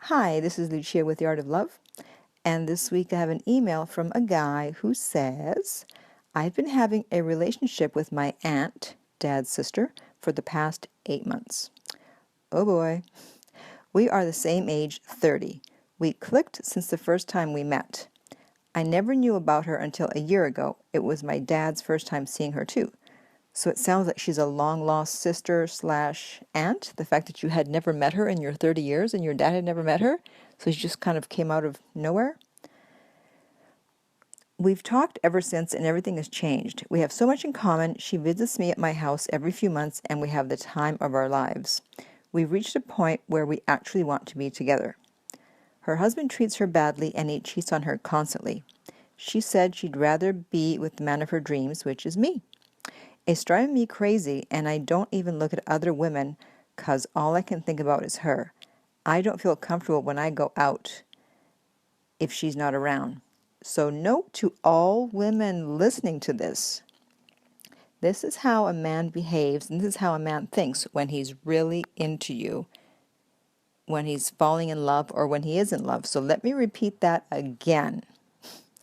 Hi, this is Lucia with The Art of Love, and this week I have an email from a guy who says, I've been having a relationship with my aunt, Dad's sister, for the past 8 months. Oh boy. We are the same age, 30. We clicked since the first time we met. I never knew about her until a year ago. It was my dad's first time seeing her too. So it sounds like she's a long-lost sister slash aunt. The fact that you had never met her in your 30 years and your dad had never met her, so she just kind of came out of nowhere. We've talked ever since and everything has changed. We have so much in common. She visits me at my house every few months and we have the time of our lives. We've reached a point where we actually want to be together. Her husband treats her badly and he cheats on her constantly. She said she'd rather be with the man of her dreams, which is me. It's driving me crazy, and I don't even look at other women because all I can think about is her. I don't feel comfortable when I go out if she's not around. So note to all women listening to this. This is how a man behaves, and this is how a man thinks when he's really into you, when he's falling in love, or when he is in love. So let me repeat that again,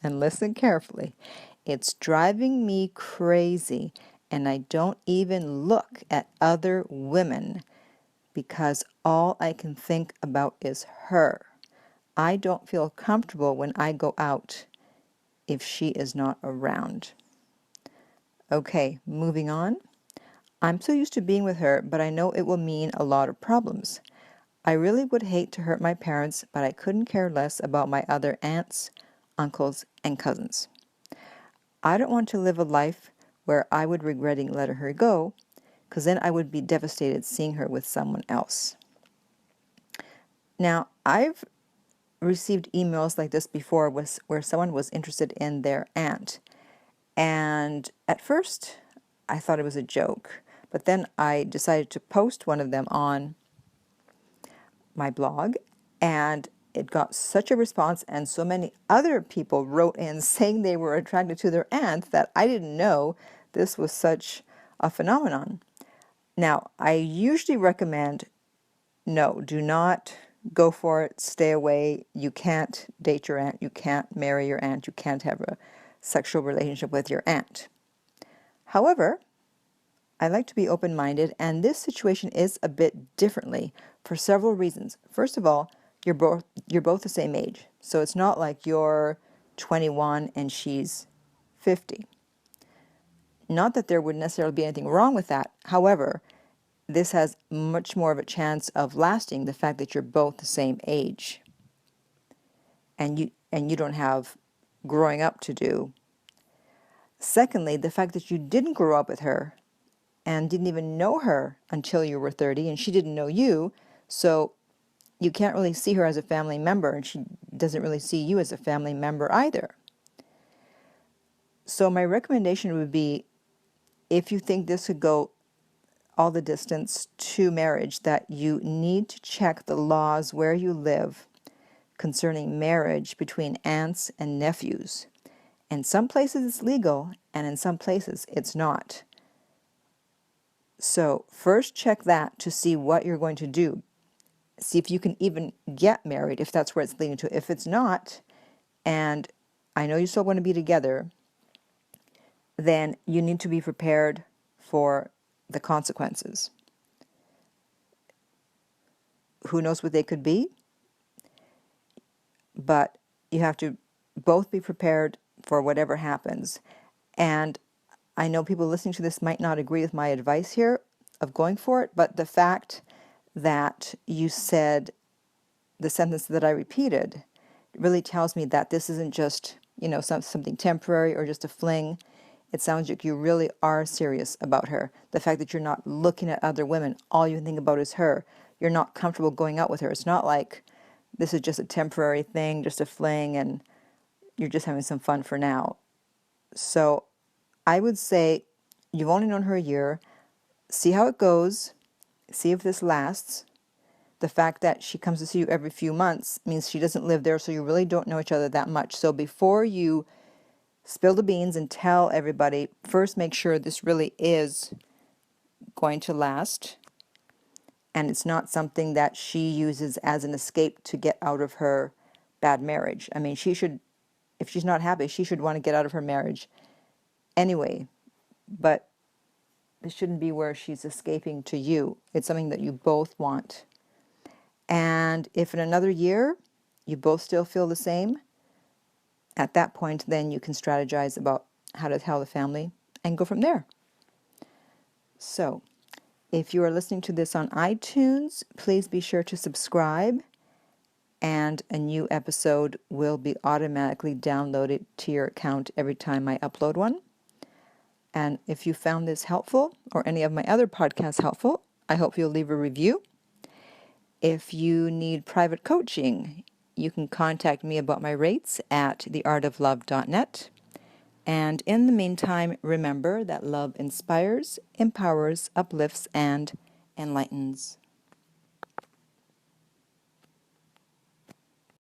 and listen carefully. It's driving me crazy, and I don't even look at other women because all I can think about is her. I don't feel comfortable when I go out if she is not around. Okay, moving on. I'm so used to being with her, but I know it will mean a lot of problems. I really would hate to hurt my parents, but I couldn't care less about my other aunts, uncles, and cousins. I don't want to live a life where I would regretting letting her go, because then I would be devastated seeing her with someone else. Now, I've received emails like this before where someone was interested in their aunt. And at first, I thought it was a joke. But then I decided to post one of them on my blog, and it got such a response, and so many other people wrote in saying they were attracted to their aunt that I didn't know this was such a phenomenon. Now, I usually recommend no, do not go for it, stay away. You can't date your aunt, you can't marry your aunt, you can't have a sexual relationship with your aunt. However, I like to be open-minded, and this situation is a bit differently for several reasons. First of all, you're both the same age, so it's not like you're 21 and she's 50. Not that there would necessarily be anything wrong with that. However, this has much more of a chance of lasting, the fact that you're both the same age and you don't have growing up to do. Secondly, the fact that you didn't grow up with her and didn't even know her until you were 30, and she didn't know you, so you can't really see her as a family member, and she doesn't really see you as a family member either. So my recommendation would be, if you think this could go all the distance to marriage, that you need to check the laws where you live concerning marriage between aunts and nephews. In some places it's legal, and in some places it's not. So first check that to see what you're going to do. See if you can even get married, if that's where it's leading to. If it's not, and I know you still want to be together, then you need to be prepared for the consequences. Who knows what they could be? But you have to both be prepared for whatever happens. And I know people listening to this might not agree with my advice here of going for it, but the fact that you said the sentence that I repeated really tells me that this isn't just, something temporary or just a fling. It sounds like you really are serious about her. The fact that you're not looking at other women, all you think about is her. You're not comfortable going out with her. It's not like this is just a temporary thing, just a fling, and you're just having some fun for now. So I would say you've only known her a year. See how it goes. See if this lasts. The fact that she comes to see you every few months means she doesn't live there, so you really don't know each other that much. So before you spill the beans and tell everybody, first make sure this really is going to last. and it's not something that she uses as an escape to get out of her bad marriage. I mean, she should, if she's not happy, she should want to get out of her marriage anyway, but it shouldn't be where she's escaping to you. It's something that you both want. And if in another year you both still feel the same, at that point then you can strategize about how to tell the family and go from there. So, if you are listening to this on iTunes, please be sure to subscribe, and a new episode will be automatically downloaded to your account every time I upload one. And if you found this helpful, or any of my other podcasts helpful, I hope you'll leave a review. If you need private coaching, you can contact me about my rates at theartoflove.net. And in the meantime, remember that love inspires, empowers, uplifts, and enlightens.